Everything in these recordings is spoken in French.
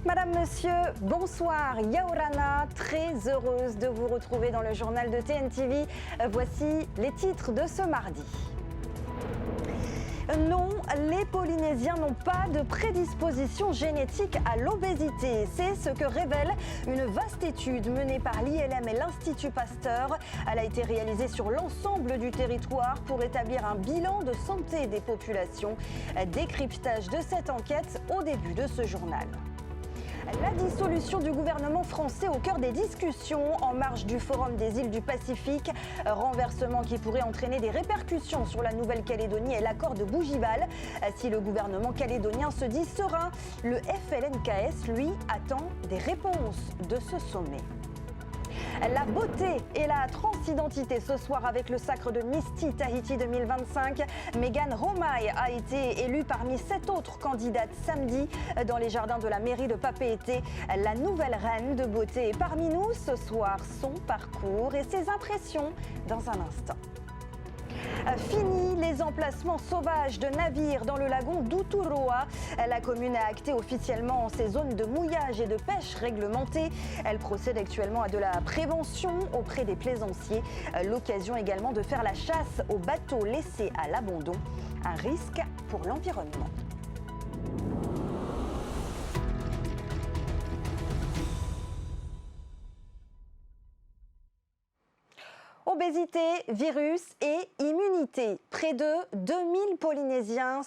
Madame, Monsieur, bonsoir. Yaorana, très heureuse de vous retrouver dans le journal de TNTV. Voici les titres de ce mardi. Non, les Polynésiens n'ont pas de prédisposition génétique à l'obésité. C'est ce que révèle une vaste étude menée par l'ILM et l'Institut Pasteur. Elle a été réalisée sur l'ensemble du territoire pour établir un bilan de santé des populations. Décryptage de cette enquête au début de ce journal. La dissolution du gouvernement français au cœur des discussions en marge du Forum des îles du Pacifique. Renversement qui pourrait entraîner des répercussions sur la Nouvelle-Calédonie et l'accord de Bougival. Si le gouvernement calédonien se dit serein, le FLNKS, lui, attend des réponses de ce sommet. La beauté et la transidentité ce soir avec le sacre de Misty Tahiti 2025. Megan Romay a été élue parmi 7 autres candidates samedi dans les jardins de la mairie de Papeete. La nouvelle reine de beauté est parmi nous ce soir. Son parcours et ses impressions dans un instant. Fini les emplacements sauvages de navires dans le lagon d'Uturoa. La commune a acté officiellement ses zones de mouillage et de pêche réglementées. Elle procède actuellement à de la prévention auprès des plaisanciers. L'occasion également de faire la chasse aux bateaux laissés à l'abandon. Un risque pour l'environnement. Obésité, virus et immunité. Près de 2000 Polynésiens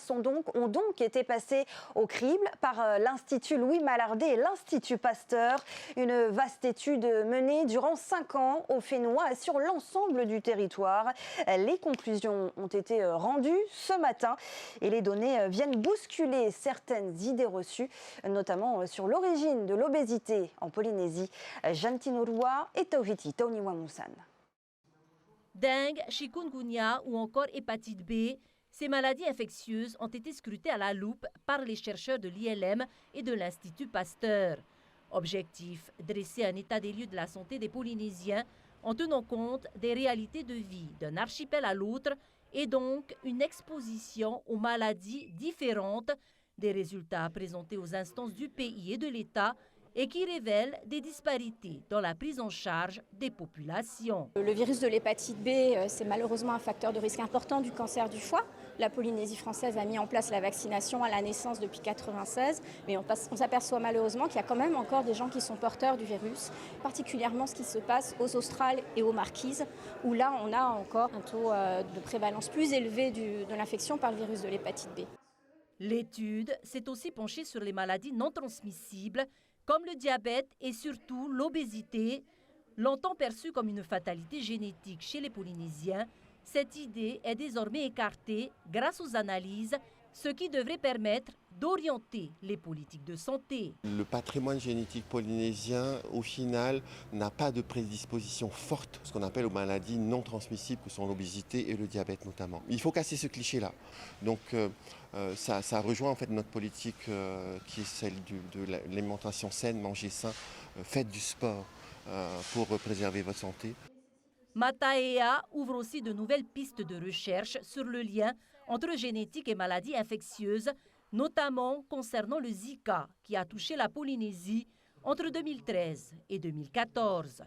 ont donc été passés au crible par l'Institut Louis Mallardet et l'Institut Pasteur. Une vaste étude menée durant 5 ans au Fénois sur l'ensemble du territoire. Les conclusions ont été rendues ce matin et les données viennent bousculer certaines idées reçues, notamment sur l'origine de l'obésité en Polynésie. Jantinurua et Tauhiti Tauniwamusan. Dengue, chikungunya ou encore hépatite B, ces maladies infectieuses ont été scrutées à la loupe par les chercheurs de l'ILM et de l'Institut Pasteur. Objectif, dresser un état des lieux de la santé des Polynésiens en tenant compte des réalités de vie d'un archipel à l'autre et donc une exposition aux maladies différentes, des résultats présentés aux instances du pays et de l'État et qui révèle des disparités dans la prise en charge des populations. Le virus de l'hépatite B, c'est malheureusement un facteur de risque important du cancer du foie. La Polynésie française a mis en place la vaccination à la naissance depuis 1996, mais on s'aperçoit malheureusement qu'il y a quand même encore des gens qui sont porteurs du virus, particulièrement ce qui se passe aux Australes et aux Marquises, où là on a encore un taux de prévalence plus élevé de l'infection par le virus de l'hépatite B. L'étude s'est aussi penchée sur les maladies non transmissibles, comme le diabète et surtout l'obésité, longtemps perçue comme une fatalité génétique chez les Polynésiens. Cette idée est désormais écartée grâce aux analyses, ce qui devrait permettre d'orienter les politiques de santé. Le patrimoine génétique polynésien, au final, n'a pas de prédisposition forte, ce qu'on appelle aux maladies non transmissibles, que sont l'obésité et le diabète notamment. Il faut casser ce cliché-là. Donc ça rejoint en fait notre politique qui est celle de l'alimentation saine, manger sain, faites du sport pour préserver votre santé. Mataea ouvre aussi de nouvelles pistes de recherche sur le lien entre génétique et maladies infectieuses, notamment concernant le Zika qui a touché la Polynésie entre 2013 et 2014.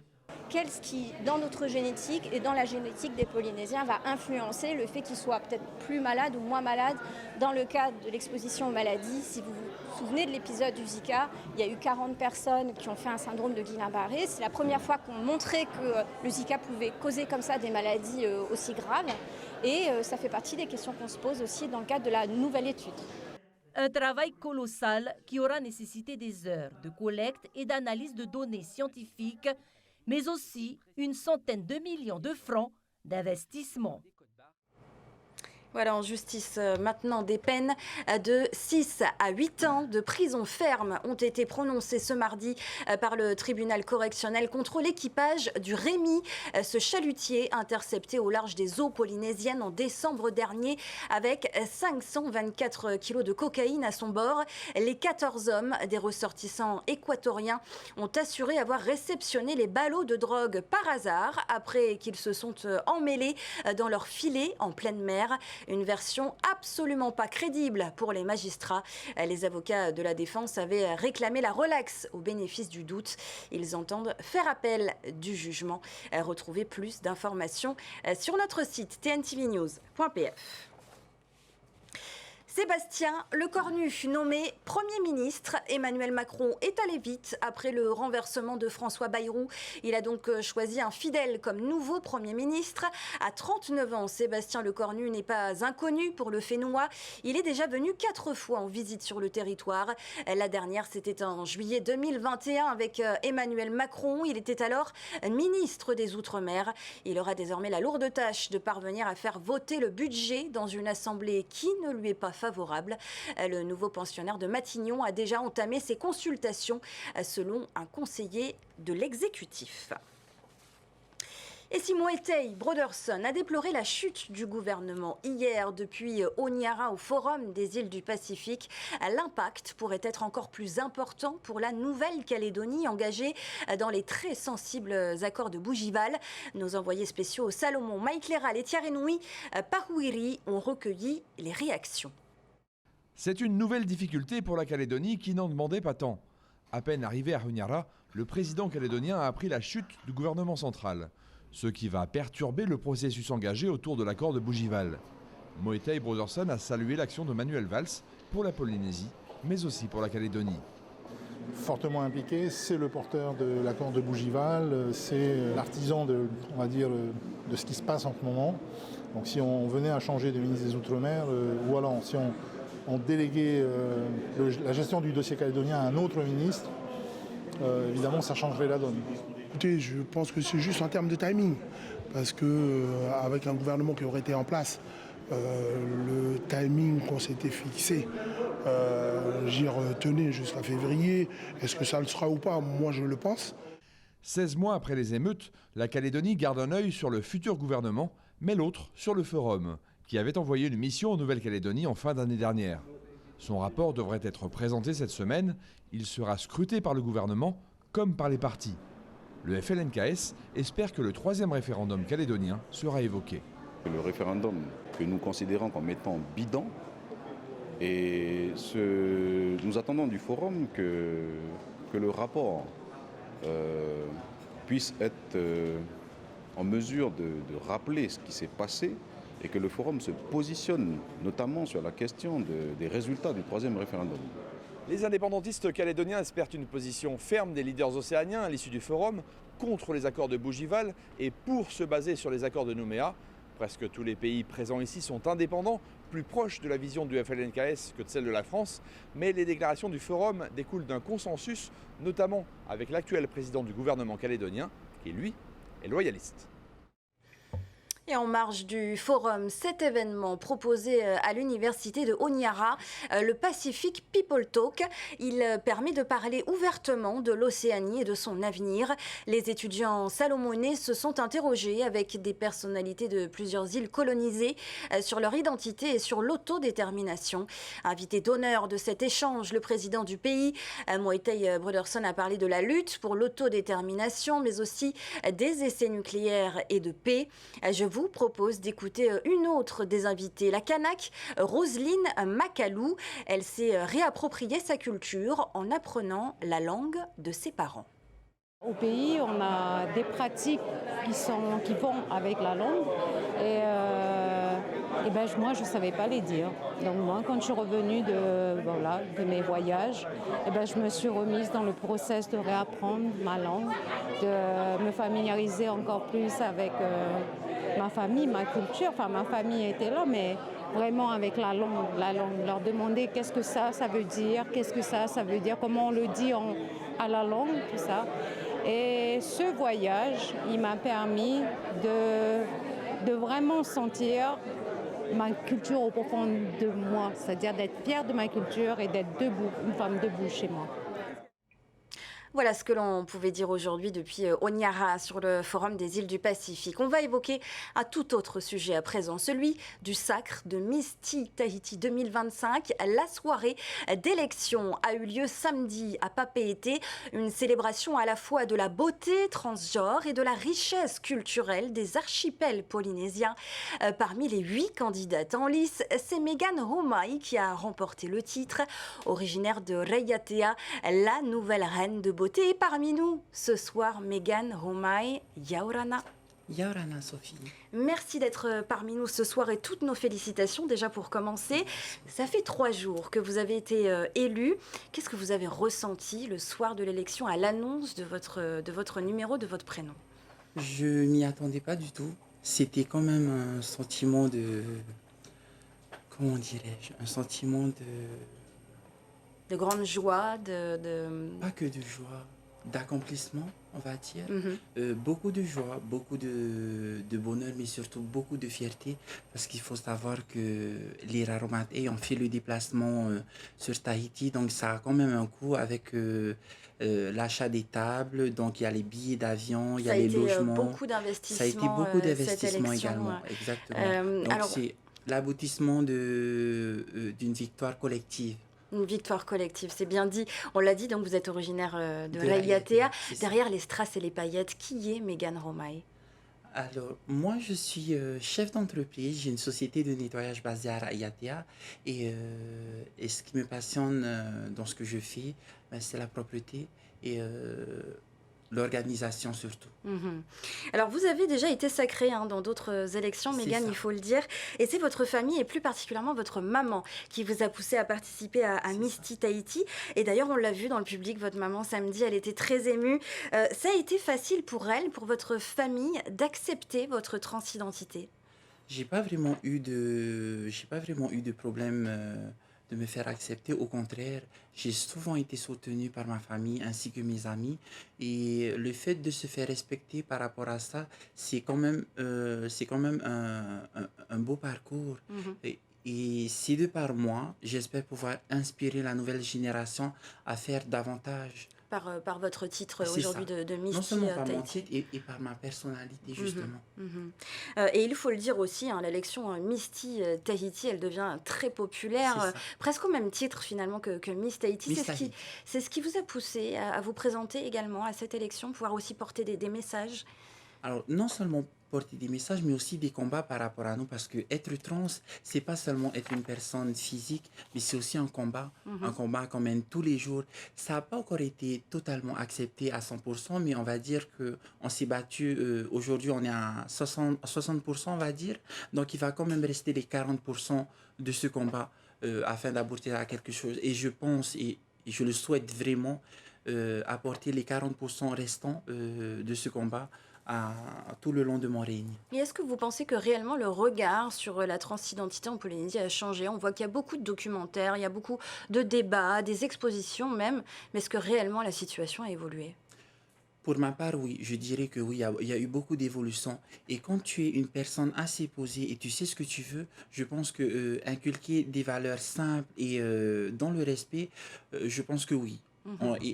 Qu'est-ce qui, dans notre génétique et dans la génétique des Polynésiens, va influencer le fait qu'ils soient peut-être plus malades ou moins malades dans le cadre de l'exposition aux maladies? Si vous vous souvenez de l'épisode du Zika, il y a eu 40 personnes qui ont fait un syndrome de Guillain-Barré. C'est la première fois qu'on montrait que le Zika pouvait causer comme ça des maladies aussi graves. Et ça fait partie des questions qu'on se pose aussi dans le cadre de la nouvelle étude. Un travail colossal qui aura nécessité des heures de collecte et d'analyse de données scientifiques, mais aussi une centaine de millions de francs d'investissement. Voilà, en justice maintenant, des peines de 6 à 8 ans de prison ferme ont été prononcées ce mardi par le tribunal correctionnel contre l'équipage du Rémi, ce chalutier intercepté au large des eaux polynésiennes en décembre dernier avec 524 kilos de cocaïne à son bord. Les 14 hommes des ressortissants équatoriens ont assuré avoir réceptionné les ballots de drogue par hasard après qu'ils se sont emmêlés dans leur filet en pleine mer. Une version absolument pas crédible pour les magistrats. Les avocats de la défense avaient réclamé la relaxe au bénéfice du doute. Ils entendent faire appel du jugement. Retrouvez plus d'informations sur notre site tntvnews.pf. Sébastien Lecornu, nommé Premier ministre. Emmanuel Macron est allé vite après le renversement de François Bayrou. Il a donc choisi un fidèle comme nouveau Premier ministre. À 39 ans, Sébastien Lecornu n'est pas inconnu pour le Fénois. Il est déjà venu 4 fois en visite sur le territoire. La dernière, c'était en juillet 2021 avec Emmanuel Macron. Il était alors ministre des Outre-mer. Il aura désormais la lourde tâche de parvenir à faire voter le budget dans une assemblée qui ne lui est pas favorable. Le nouveau pensionnaire de Matignon a déjà entamé ses consultations selon un conseiller de l'exécutif. Et si Moetai Broderson a déploré la chute du gouvernement hier depuis Honiara au Forum des îles du Pacifique, l'impact pourrait être encore plus important pour la Nouvelle-Calédonie engagée dans les très sensibles accords de Bougival. Nos envoyés spéciaux Salomon, Mike Léral et Tiarenoui Parouiri ont recueilli les réactions. C'est une nouvelle difficulté pour la Calédonie qui n'en demandait pas tant. À peine arrivé à Honiara, le président calédonien a appris la chute du gouvernement central, ce qui va perturber le processus engagé autour de l'accord de Bougival. Moetai Broderson a salué l'action de Manuel Valls pour la Polynésie, mais aussi pour la Calédonie. Fortement impliqué, c'est le porteur de l'accord de Bougival, c'est l'artisan de ce qui se passe en ce moment. Donc si on venait à changer de ministre des Outre-mer, ou alors si on déléguait la gestion du dossier calédonien à un autre ministre, évidemment ça changerait la donne. Écoutez, je pense que c'est juste en termes de timing, parce qu'avec un gouvernement qui aurait été en place, le timing qu'on s'était fixé, j'y retenais jusqu'à février. Est-ce que ça le sera ou pas? Moi je le pense. 16 mois après les émeutes, la Calédonie garde un œil sur le futur gouvernement, mais l'autre sur le Forum, qui avait envoyé une mission en Nouvelle-Calédonie en fin d'année dernière. Son rapport devrait être présenté cette semaine. Il sera scruté par le gouvernement comme par les partis. Le FLNKS espère que le 3e référendum calédonien sera évoqué. Le référendum que nous considérons comme étant bidon, et nous attendons du Forum que le rapport puisse être en mesure de rappeler ce qui s'est passé et que le Forum se positionne notamment sur la question des résultats du 3e référendum. Les indépendantistes calédoniens espèrent une position ferme des leaders océaniens à l'issue du Forum contre les accords de Bougival et pour se baser sur les accords de Nouméa. Presque tous les pays présents ici sont indépendants, plus proches de la vision du FLNKS que de celle de la France, mais les déclarations du Forum découlent d'un consensus, notamment avec l'actuel président du gouvernement calédonien, qui lui est loyaliste. Et en marge du forum, cet événement proposé à l'université de Honiara, le Pacific People Talk, il permet de parler ouvertement de l'Océanie et de son avenir. Les étudiants salomonais se sont interrogés avec des personnalités de plusieurs îles colonisées sur leur identité et sur l'autodétermination. Invité d'honneur de cet échange, le président du pays, Moetai Broderson, a parlé de la lutte pour l'autodétermination, mais aussi des essais nucléaires et de paix. Je vous propose d'écouter une autre des invitées, la Kanak Roselyne Macalou. Elle s'est réappropriée sa culture en apprenant la langue de ses parents. Au pays, on a des pratiques qui vont avec la langue et moi, je ne savais pas les dire. Donc moi, quand je suis revenue de mes voyages, je me suis remise dans le process de réapprendre ma langue, de me familiariser encore plus avec ma famille, ma culture. Enfin, ma famille était là, mais vraiment avec la langue, leur demander qu'est-ce que ça veut dire, qu'est-ce que ça veut dire, comment on le dit à la langue, tout ça. Et ce voyage, il m'a permis de vraiment sentir ma culture au profond de moi, c'est-à-dire d'être fière de ma culture et d'être debout, une femme debout chez moi. Voilà ce que l'on pouvait dire aujourd'hui depuis Honiara sur le Forum des îles du Pacifique. On va évoquer un tout autre sujet à présent, celui du sacre de Miss Tea Tahiti 2025. La soirée d'élection a eu lieu samedi à Papeete, une célébration à la fois de la beauté transgenre et de la richesse culturelle des archipels polynésiens. Parmi les 8 candidates en lice, c'est Megan Homai qui a remporté le titre. Originaire de Raiatea, la nouvelle reine de beauté est parmi nous. Ce soir, Megan Homai, Yaorana. Yaorana, Sophie. Merci d'être parmi nous ce soir et toutes nos félicitations déjà pour commencer. Ça fait 3 jours que vous avez été élu. Qu'est-ce que vous avez ressenti le soir de l'élection à l'annonce de votre numéro, de votre prénom? Je m'y attendais pas du tout. C'était quand même un sentiment de... Comment dirais-je? Un sentiment de grande joie, Pas que de joie, d'accomplissement, on va dire. Beaucoup de joie, beaucoup de bonheur, mais surtout beaucoup de fierté. Parce qu'il faut savoir que les Raromatei ont fait le déplacement sur Tahiti. Donc ça a quand même un coût avec l'achat des tables. Donc il y a les billets d'avion, il y a les logements. Beaucoup d'investissements. Ça a été beaucoup d'investissements également. Exactement. Donc alors, c'est l'aboutissement d'une victoire collective. Une victoire collective, c'est bien dit. On l'a dit, donc vous êtes originaire de Raiatea. Derrière les strass et les paillettes, qui est Megan Homai? Alors, moi, je suis chef d'entreprise. J'ai une société de nettoyage basée à Raiatea. Et ce qui me passionne dans ce que je fais, c'est la propreté et l'organisation surtout. Alors, vous avez déjà été sacrée dans d'autres élections, Megan, il faut le dire. Et c'est votre famille, et plus particulièrement votre maman, qui vous a poussé à participer à Miss Tea Tahiti. Et d'ailleurs, on l'a vu dans le public, votre maman, samedi, elle était très émue. Ça a été facile pour elle, pour votre famille, d'accepter votre transidentité? J'ai pas vraiment eu de problème de me faire accepter. Au contraire, j'ai souvent été soutenue par ma famille ainsi que mes amis. Et le fait de se faire respecter par rapport à ça, c'est quand même un beau parcours. Et c'est de par moi, j'espère pouvoir inspirer la nouvelle génération à faire davantage. Par votre titre aujourd'hui de Miss Tea Tahiti. Non seulement par mon titre et par ma personnalité, justement. Et il faut le dire aussi, l'élection Miss Tea Tahiti, elle devient très populaire, presque au même titre finalement que Miss Tahiti. C'est ce qui vous a poussé à vous présenter également à cette élection, pouvoir aussi porter des messages? Alors, non seulement porter des messages, mais aussi des combats par rapport à nous, parce que être trans, c'est pas seulement être une personne physique, mais c'est aussi un combat qu'on mène tous les jours. Ça n'a pas encore été totalement accepté à 100%, mais on va dire qu'on s'est battu, aujourd'hui on est à 60%, on va dire, donc il va quand même rester les 40% de ce combat afin d'aboutir à quelque chose. Et je pense, et je le souhaite vraiment, apporter les 40% restants de ce combat à tout le long de mon règne. Et est-ce que vous pensez que réellement le regard sur la transidentité en Polynésie a changé? On voit qu'il y a beaucoup de documentaires, il y a beaucoup de débats, des expositions même, mais est-ce que réellement la situation a évolué? Pour ma part, oui, je dirais que oui, il y a eu beaucoup d'évolutions. Et quand tu es une personne assez posée et tu sais ce que tu veux, je pense que inculquer des valeurs simples et dans le respect, je pense que oui.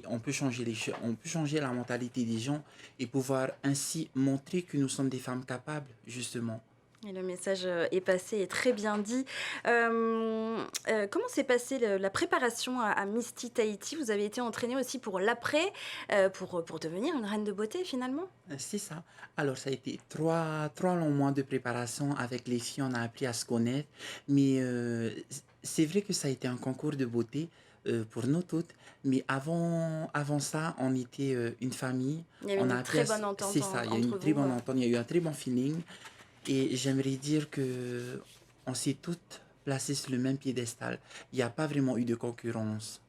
On peut changer on peut changer la mentalité des gens et pouvoir ainsi montrer que nous sommes des femmes capables, justement. Et le message est passé et très bien dit. Comment s'est passée la préparation à Miss Tea Tahiti? Vous avez été entraînée aussi pour l'après, pour devenir une reine de beauté finalement? C'est ça. Alors ça a été trois longs mois de préparation. Avec les filles, on a appris à se connaître. Mais c'est vrai que ça a été un concours de beauté pour nous toutes. Mais avant ça, on était une famille. Il y a eu une très bonne entente. C'est ça, il y a eu une très bonne entente, il y a eu un très bon feeling. Et j'aimerais dire qu'on s'est toutes placées sur le même piédestal. Il n'y a pas vraiment eu de concurrence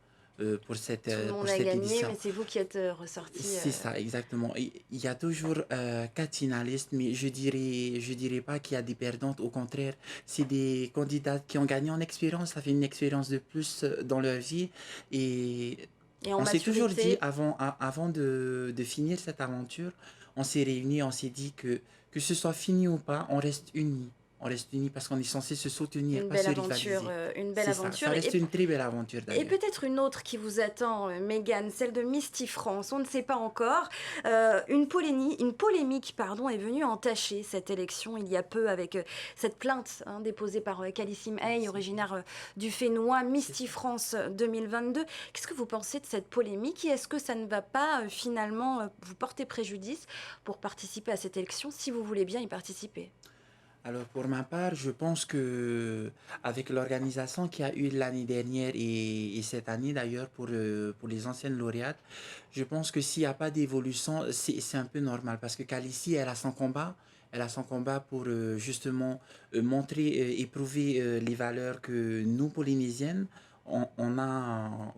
pour cette édition. Tout le monde a gagné, mais c'est vous qui êtes ressorti. C'est ça, exactement. Il y a toujours 4 finalistes, mais je dirais pas qu'il y a des perdantes. Au contraire, c'est des candidates qui ont gagné en expérience. Ça fait une expérience de plus dans leur vie. Et on s'est toujours dit, avant de finir cette aventure, on s'est réunis, on s'est dit que ce soit fini ou pas, on reste unis. on reste unis parce qu'on est censé se soutenir, Une pas belle se aventure, rivaliser. une belle C'est ça, aventure. ça reste une très belle aventure Et d'ailleurs. peut-être une autre qui vous attend, Mégane, celle de Misty France. On ne sait pas encore. Une polémique est venue entacher cette élection il y a peu avec cette plainte déposée par Kalissim Hay, originaire du Fénois, Misty France 2022. Qu'est-ce que vous pensez de cette polémique et est-ce que ça ne va pas finalement vous porter préjudice pour participer à cette élection si vous voulez bien y participer? Alors pour ma part, je pense que avec l'organisation qu'il y a eu l'année dernière et cette année d'ailleurs pour les anciennes lauréates, je pense que s'il n'y a pas d'évolution, c'est un peu normal parce que Kalissi, elle a son combat. Elle a son combat pour justement montrer et prouver les valeurs que nous, Polynésiennes, on a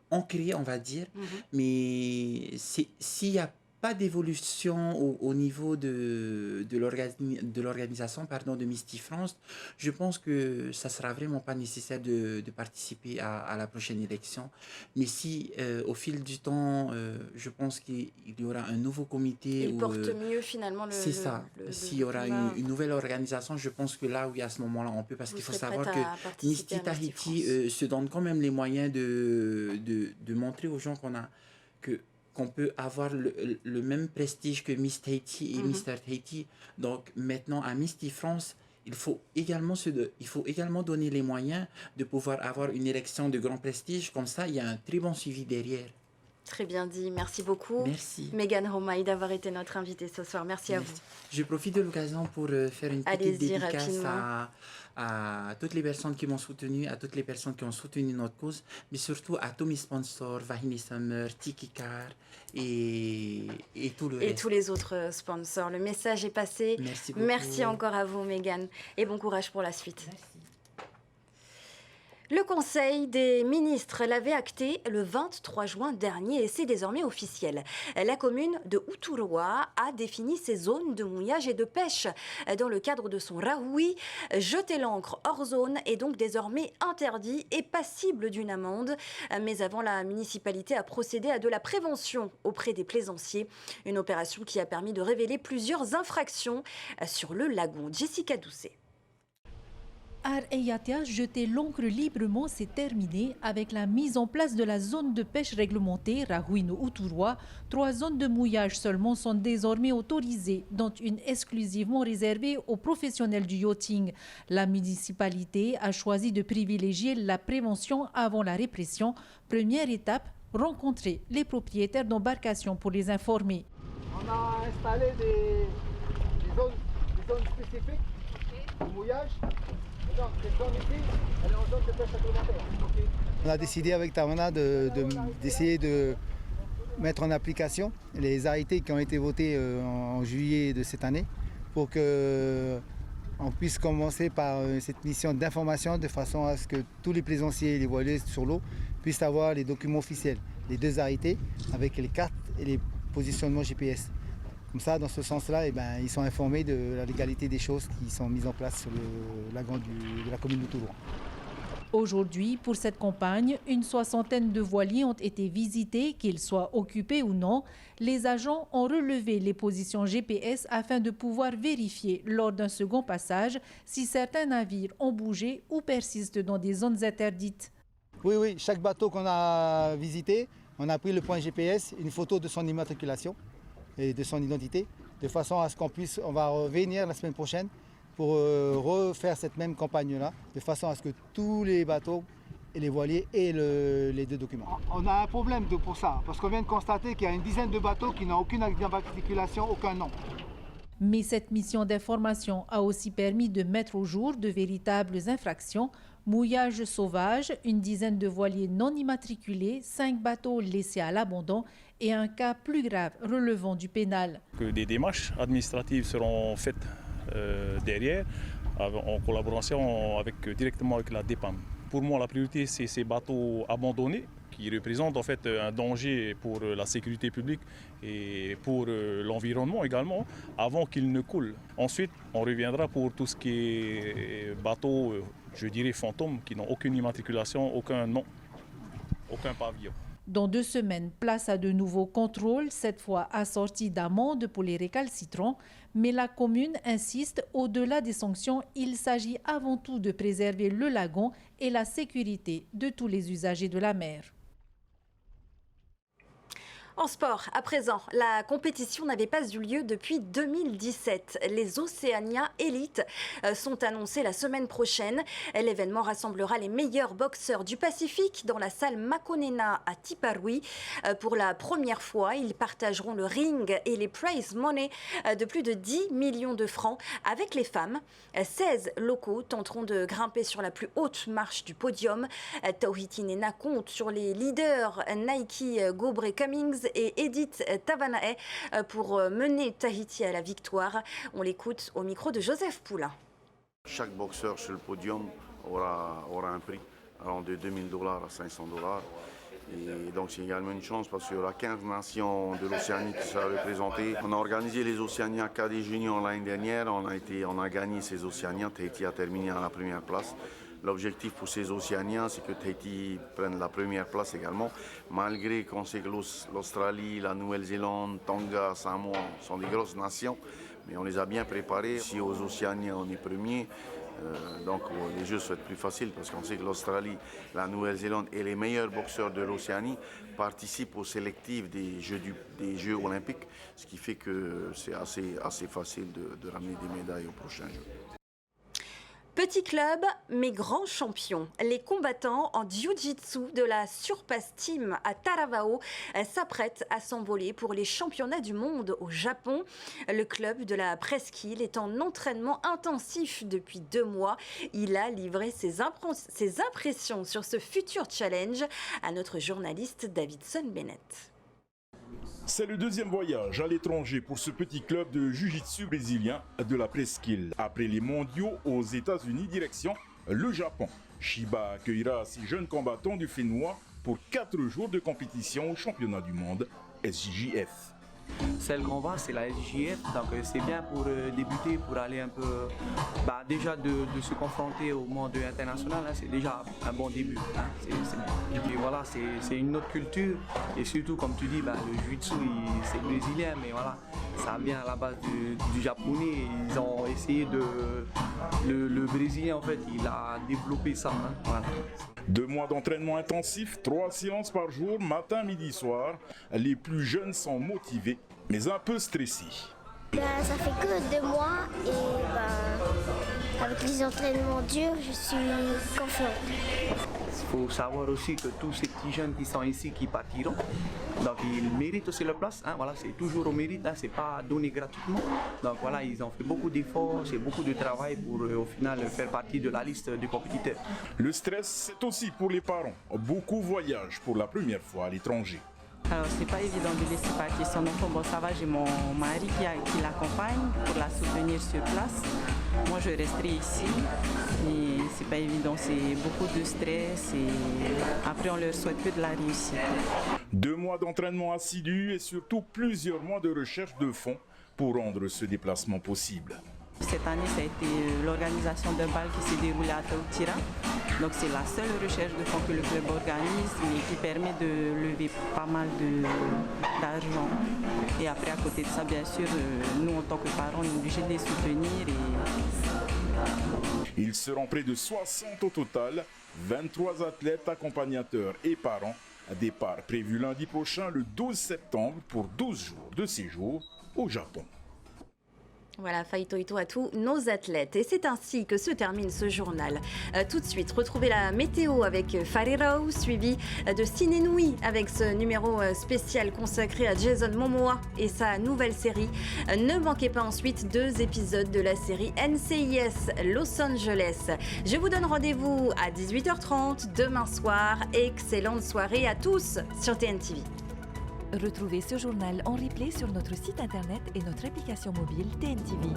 ancrées, on va dire. Mais s'il n'y a pas d'évolution au niveau de l'organisation de Misty France, je pense que ça ne sera vraiment pas nécessaire de participer à la prochaine élection. Mais si au fil du temps, je pense qu'il y aura un nouveau comité. Il porte mieux finalement le... C'est ça. S'il y aura une nouvelle organisation, je pense que là, oui, à ce moment-là, on peut. Parce qu'il faut savoir que Misty Tahiti se donne quand même les moyens de montrer aux gens qu'on peut avoir le même prestige que Miss Tahiti et Mr. Tahiti. Donc maintenant, à Misty France, il faut également donner les moyens de pouvoir avoir une élection de grand prestige. Comme ça, il y a un très bon suivi derrière. Très bien dit, merci beaucoup. Merci. Mégane Romaï d'avoir été notre invitée ce soir. Merci à vous. Je profite de l'occasion pour faire une petite dédicace à toutes les personnes qui m'ont soutenu, à toutes les personnes qui ont soutenu notre cause, mais surtout à tous mes sponsors, Vahini Summer, Tiki Car et tout le reste. Et tous les autres sponsors. Le message est passé. Merci beaucoup. Merci encore à vous, Mégane. Et bon courage pour la suite. Merci. Le Conseil des ministres l'avait acté le 23 juin dernier et c'est désormais officiel. La commune de Uturoa a défini ses zones de mouillage et de pêche. Dans le cadre de son Rahoui, jeter l'ancre hors zone est donc désormais interdit et passible d'une amende. Mais avant, la municipalité a procédé à de la prévention auprès des plaisanciers. Une opération qui a permis de révéler plusieurs infractions sur le lagon. Jessica Doucet. Ar Eyatia, jeter l'ancre librement, s'est terminé avec la mise en place de la zone de pêche réglementée Rahuino Uturoa. 3 zones de mouillage seulement sont désormais autorisées, dont une exclusivement réservée aux professionnels du yachting. La municipalité a choisi de privilégier la prévention avant la répression. Première étape, rencontrer les propriétaires d'embarcations pour les informer. On a installé des zones spécifiques de mouillage. On a décidé avec Tamana d'essayer de mettre en application les arrêtés qui ont été votés en juillet de cette année pour qu'on puisse commencer par cette mission d'information de façon à ce que tous les plaisanciers et les voiliers sur l'eau puissent avoir les documents officiels, les 2 arrêtés avec les cartes et les positionnements GPS. Comme ça, dans ce sens-là, ils sont informés de la légalité des choses qui sont mises en place sur le lagon de la commune d'Uturoa. Aujourd'hui, pour cette campagne, une 60aine de voiliers ont été visités, qu'ils soient occupés ou non. Les agents ont relevé les positions GPS afin de pouvoir vérifier lors d'un second passage si certains navires ont bougé ou persistent dans des zones interdites. Oui, chaque bateau qu'on a visité, on a pris le point GPS, une photo de son immatriculation et de son identité, de façon à ce on va revenir la semaine prochaine pour refaire cette même campagne-là, de façon à ce que tous les bateaux et les voiliers aient les 2 documents. On a un problème pour ça, parce qu'on vient de constater qu'il y a une dizaine de bateaux qui n'ont aucune immatriculation, aucun nom. Mais cette mission d'information a aussi permis de mettre au jour de véritables infractions. Mouillage sauvage, une dizaine de voiliers non immatriculés, 5 bateaux laissés à l'abandon et un cas plus grave relevant du pénal. Que des démarches administratives seront faites derrière en collaboration directement avec la DEPAM. Pour moi, la priorité, c'est ces bateaux abandonnés qui représentent en fait un danger pour la sécurité publique et pour l'environnement également, avant qu'ils ne coulent. Ensuite, on reviendra pour tout ce qui est bateaux, je dirais fantômes, qui n'ont aucune immatriculation, aucun nom, aucun pavillon. Dans 2 semaines, place à de nouveaux contrôles, cette fois assortis d'amendes pour les récalcitrants. Mais la commune insiste, au-delà des sanctions, il s'agit avant tout de préserver le lagon et la sécurité de tous les usagers de la mer. En sport, à présent, la compétition n'avait pas eu lieu depuis 2017. Les Océania Elite sont annoncés la semaine prochaine. L'événement rassemblera les meilleurs boxeurs du Pacifique dans la salle Makonena à Tiparui. Pour la première fois, ils partageront le ring et les prize money de plus de 10 millions de francs avec les femmes. 16 locaux tenteront de grimper sur la plus haute marche du podium. Tauhiti Nena compte sur les leaders Nike Gobre Cummings et Edith Tavanae pour mener Tahiti à la victoire. On l'écoute au micro de Joseph Poulain. Chaque boxeur sur le podium aura un prix allant de $2000 à $500. Et donc c'est également une chance parce qu'il y aura 15 nations de l'Océanie qui seront représentées. On a organisé les Océania KD Junior l'année dernière, on a gagné ces Océaniens, Tahiti a terminé à la première place. L'objectif pour ces Océaniens, c'est que Tahiti prenne la première place également, malgré qu'on sait que l'Australie, la Nouvelle-Zélande, Tonga, Samoa sont des grosses nations, mais on les a bien préparés. Si aux Océaniens on est premier, donc les jeux sont plus faciles parce qu'on sait que l'Australie, la Nouvelle-Zélande et les meilleurs boxeurs de l'Océanie participent aux sélectives des Jeux olympiques, ce qui fait que c'est assez facile de ramener des médailles aux prochains Jeux. Petit club, mais grand champion. Les combattants en jiu-jitsu de la Surpass Team à Taravao s'apprêtent à s'envoler pour les championnats du monde au Japon. Le club de la Presqu'île est en entraînement intensif depuis 2 mois. Il a livré ses impressions sur ce futur challenge à notre journaliste Davidson Bennett. C'est le 2e voyage à l'étranger pour ce petit club de jiu-jitsu brésilien de la Presqu'île. Après les mondiaux aux États-Unis, direction le Japon. Shiba accueillera 6 jeunes combattants du Fénois pour 4 jours de compétition au championnat du monde SJF. Celle qu'on va, c'est la SJF, donc c'est bien pour débuter, pour aller un peu, déjà de se confronter au monde international, hein, c'est déjà un bon début. Hein, et voilà, c'est une autre culture, et surtout comme tu dis, le jiu-jitsu c'est brésilien, mais voilà, ça vient à la base du japonais, ils ont essayé le brésilien en fait, il a développé ça. Hein, voilà. 2 mois d'entraînement intensif, 3 séances par jour, matin, midi, soir. Les plus jeunes sont motivés, mais un peu stressés. Ça fait que 2 mois et avec les entraînements durs, je suis confiante. Il faut savoir aussi que tous ces petits jeunes qui sont ici, qui partiront, donc ils méritent aussi leur place. Hein, voilà, c'est toujours au mérite, hein, c'est pas donné gratuitement. Donc voilà, ils ont fait beaucoup d'efforts, c'est beaucoup de travail pour au final faire partie de la liste des compétiteurs. Le stress, c'est aussi pour les parents. Beaucoup voyagent pour la première fois à l'étranger. Alors c'est pas évident de laisser partir son enfant. Bon ça va, j'ai mon mari qui l'accompagne pour la soutenir sur place. Moi je resterai ici, mais c'est pas évident, c'est beaucoup de stress et après on leur souhaite que de la réussite. 2 mois d'entraînement assidu et surtout plusieurs mois de recherche de fonds pour rendre ce déplacement possible. Cette année, ça a été l'organisation d'un bal qui s'est déroulé à Tautira. Donc c'est la seule recherche de fonds que le club organise, mais qui permet de lever pas mal d'argent. Et après, à côté de ça, bien sûr, nous, en tant que parents, on est obligés de les soutenir. Ils seront près de 60 au total, 23 athlètes, accompagnateurs et parents. Départ prévu lundi prochain, le 12 septembre, pour 12 jours de séjour au Japon. Voilà, faitoito à tous nos athlètes. Et c'est ainsi que se termine ce journal. Tout de suite, retrouvez la météo avec Farirao, suivi de Sinenui avec ce numéro spécial consacré à Jason Momoa et sa nouvelle série. Ne manquez pas ensuite 2 épisodes de la série NCIS Los Angeles. Je vous donne rendez-vous à 18h30 demain soir. Excellente soirée à tous sur TNTV. Retrouvez ce journal en replay sur notre site internet et notre application mobile TNTV.